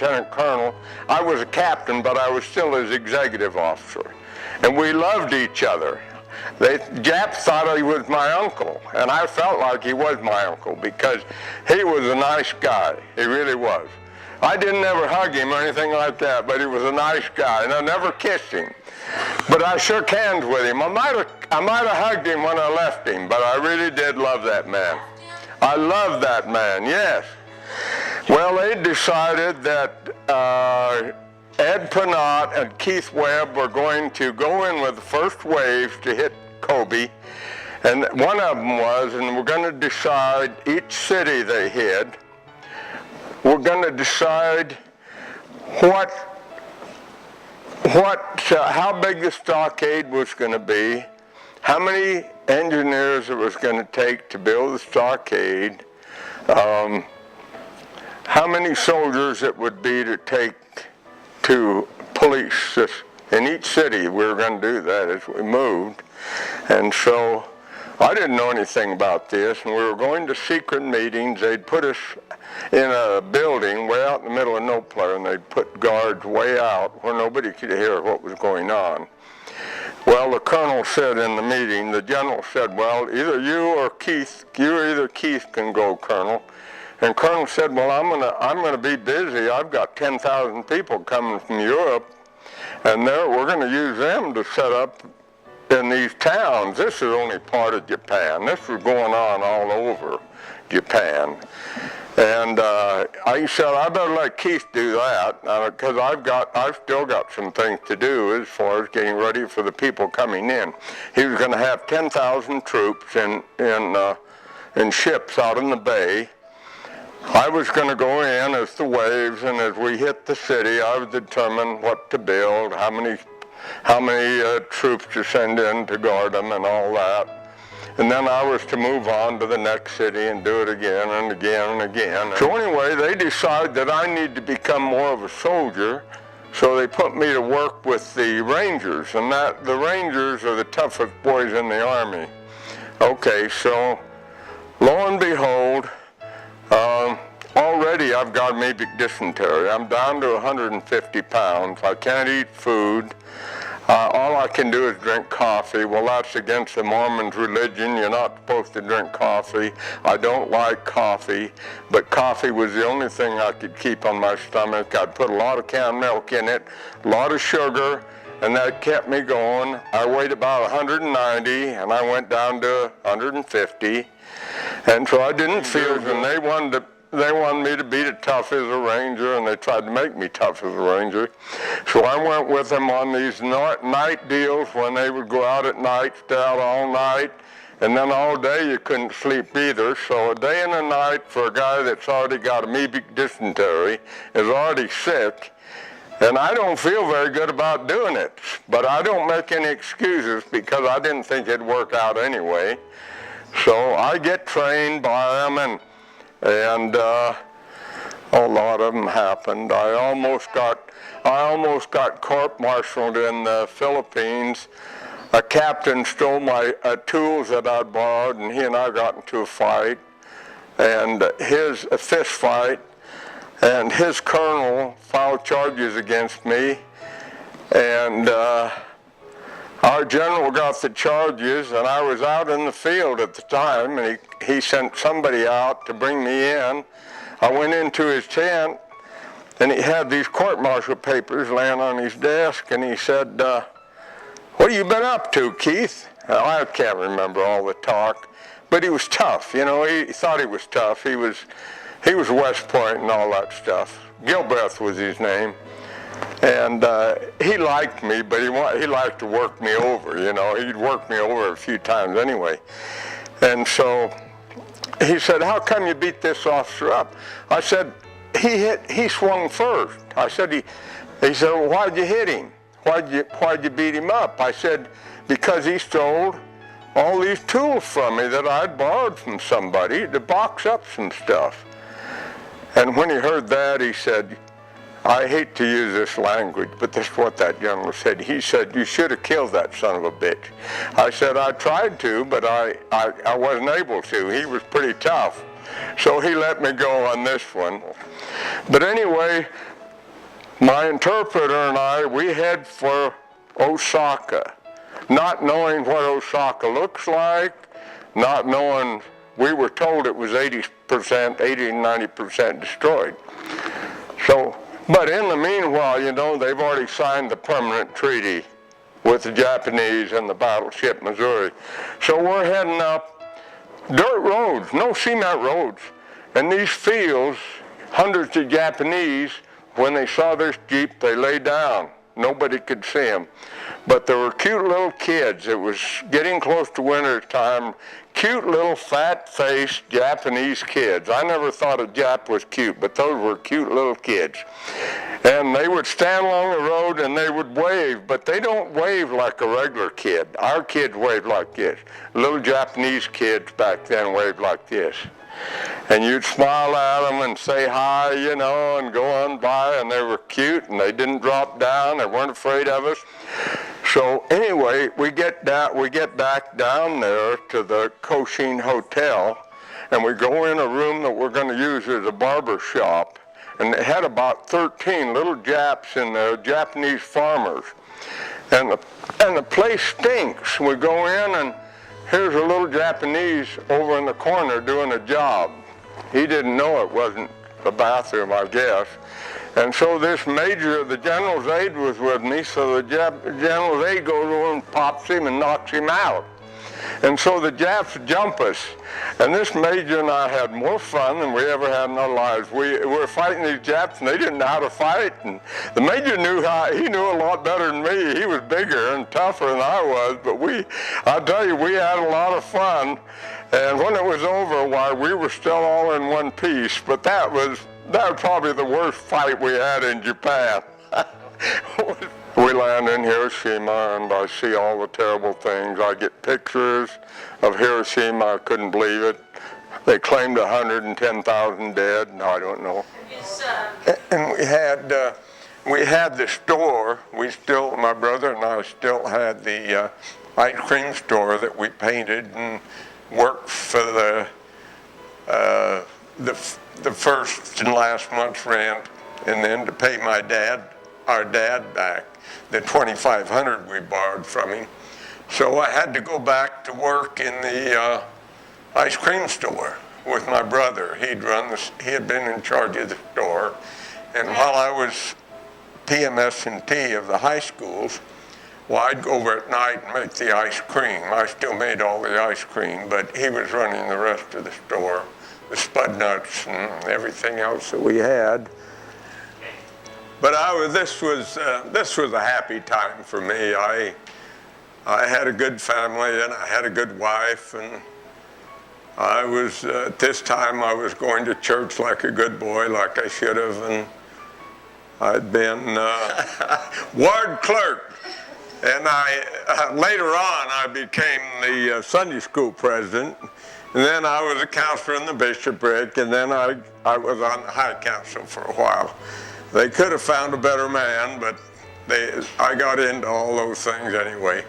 lieutenant colonel. I was a captain, but I was still his executive officer. And we loved each other. The Japs thought he was my uncle, and I felt like he was my uncle because he was a nice guy. He really was. I didn't ever hug him or anything like that, but he was a nice guy, and I never kissed him. But I shook hands with him. I might have hugged him when I left him, but I really did love that man. I loved that man, yes. Well, they decided that Ed Pennant and Keith Webb were going to go in with the first waves to hit Kobe. And one of them was, and we're going to decide each city they hit. We're going to decide how big the stockade was going to be, how many engineers it was going to take to build the stockade, how many soldiers it would be to take to police this. In each city we were going to do that as we moved. And so I didn't know anything about this, and we were going to secret meetings. They'd put us in a building way out in the middle of nowhere, and they'd put guards way out where nobody could hear what was going on. Well, the colonel said in the meeting, the general said, well, either you or Keith can go, Colonel. And Colonel said, well, I'm gonna be busy. I've got 10,000 people coming from Europe, and we're going to use them to set up in these towns. This is only part of Japan. This was going on all over Japan. And I said, I better let Keith do that, because I've still got some things to do as far as getting ready for the people coming in. He was going to have 10,000 troops in ships out in the bay. I was going to go in as the waves, and as we hit the city, I would determine what to build, how many troops to send in to guard them and all that. And then I was to move on to the next city and do it again and again and again. So anyway, they decided that I need to become more of a soldier, so they put me to work with the Rangers, and the Rangers are the toughest boys in the Army. Okay, so lo and behold, already I've got amoebic dysentery. I'm down to 150 pounds. I can't eat food. All I can do is drink coffee. Well, that's against the Mormons' religion. You're not supposed to drink coffee. I don't like coffee, but coffee was the only thing I could keep on my stomach. I'd put a lot of canned milk in it, a lot of sugar, and that kept me going. I weighed about 190, and I went down to 150, and so I didn't feel good. And they wanted me to be tough as a ranger, and they tried to make me tough as a ranger. So I went with them on these night deals when they would go out at night, stay out all night, and then all day you couldn't sleep either. So a day and a night for a guy that's already got amoebic dysentery, is already sick, and I don't feel very good about doing it. But I don't make any excuses because I didn't think it'd work out anyway. So I get trained by them, and a lot of them happened. I almost got court-martialed in the Philippines. A captain stole my tools that I'd borrowed, and he and I got into a fight, and a fist fight, and his colonel filed charges against me, and our general got the charges, and I was out in the field at the time, and he sent somebody out to bring me in. I went into his tent, and he had these court-martial papers laying on his desk, and he said, what have you been up to, Keith? Well, I can't remember all the talk, but he was tough. You know, he thought he was tough. He was West Point and all that stuff. Gilbreth was his name. And he liked me, but he liked to work me over, you know. He'd work me over a few times anyway. And so he said, how come you beat this officer up? I said, he swung first. I said, he said, well, why'd you hit him? Why'd you beat him up? I said, because he stole all these tools from me that I'd borrowed from somebody to box up some stuff. And when he heard that, he said, I hate to use this language, but this is what that general said. He said, you should have killed that son of a bitch. I said, I tried to, but I wasn't able to. He was pretty tough. So he let me go on this one. But anyway, my interpreter and I, we head for Osaka, not knowing what Osaka looks like, not knowing, we were told it was 80%, 80-90% destroyed. So, but in the meanwhile, you know, they've already signed the permanent treaty with the Japanese and the battleship Missouri. So we're heading up dirt roads, no cement roads. And these fields, hundreds of Japanese, when they saw this Jeep, they lay down. Nobody could see them. But there were cute little kids. It was getting close to winter time. Cute little fat-faced Japanese kids. I never thought a Jap was cute, but those were cute little kids. And they would stand along the road and they would wave, but they don't wave like a regular kid. Our kids wave like this. Little Japanese kids back then waved like this. And you'd smile at them and say hi, you know, and go on by, and they were cute, and they didn't drop down. They weren't afraid of us. So anyway, we get back down there to the Cochin Hotel, and we go in a room that we're going to use as a barber shop. And they had about 13 little Japs in there, Japanese farmers. And the place stinks. We go in, and here's a little Japanese over in the corner doing a job. He didn't know it wasn't the bathroom, I guess. And so this major of the general's aide was with me, so the general's aide goes over and pops him and knocks him out. And so the Japs jump us. And this major and I had more fun than we ever had in our lives. We were fighting these Japs, and they didn't know how to fight. And the major knew a lot better than me. He was bigger and tougher than I was. But I'll tell you, we had a lot of fun. And when it was over, why, we were still all in one piece. But that was probably the worst fight we had in Japan. We land in Hiroshima, and I see all the terrible things. I get pictures of Hiroshima. I couldn't believe it. They claimed 110,000 dead. No, I don't know. And we had the store. My brother and I still had the ice cream store that we painted and worked for the first and last month's rent, and then to pay our dad back the $2,500 we borrowed from him. So I had to go back to work in the ice cream store with my brother. He had been in charge of the store, and while I was PMS&T of the high schools, well, I'd go over at night and make the ice cream. I still made all the ice cream, but he was running the rest of the store, the spud nuts and everything else that we had. But this was a happy time for me. I had a good family, and I had a good wife, and at this time I was going to church like a good boy, like I should have, and I'd been ward clerk. And later on I became the Sunday school president, and then I was a counselor in the bishopric, and then I was on the high council for a while. They could have found a better man, but I got into all those things anyway.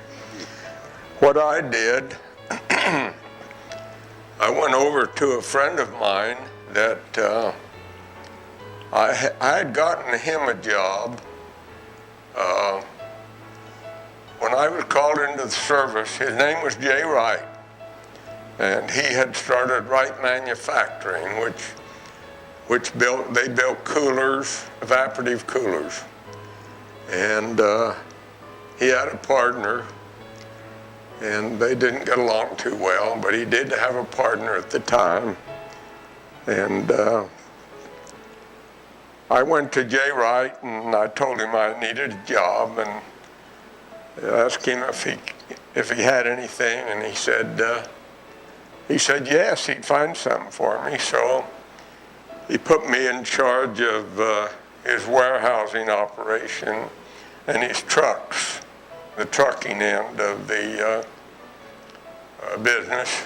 What I did, I went over to a friend of mine that I had gotten him a job. When I was called into the service, his name was Jay Wright, and he had started Wright Manufacturing, they built coolers, evaporative coolers. And he had a partner, and they didn't get along too well, but he did have a partner at the time. And I went to Jay Wright, and I told him I needed a job, and asked him if he had anything, and he said yes, he'd find something for me. So he put me in charge of his warehousing operation and his trucks, the trucking end of the business,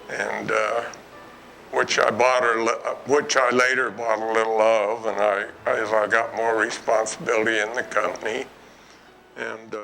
and which I later bought a little of, and as I got more responsibility in the company, and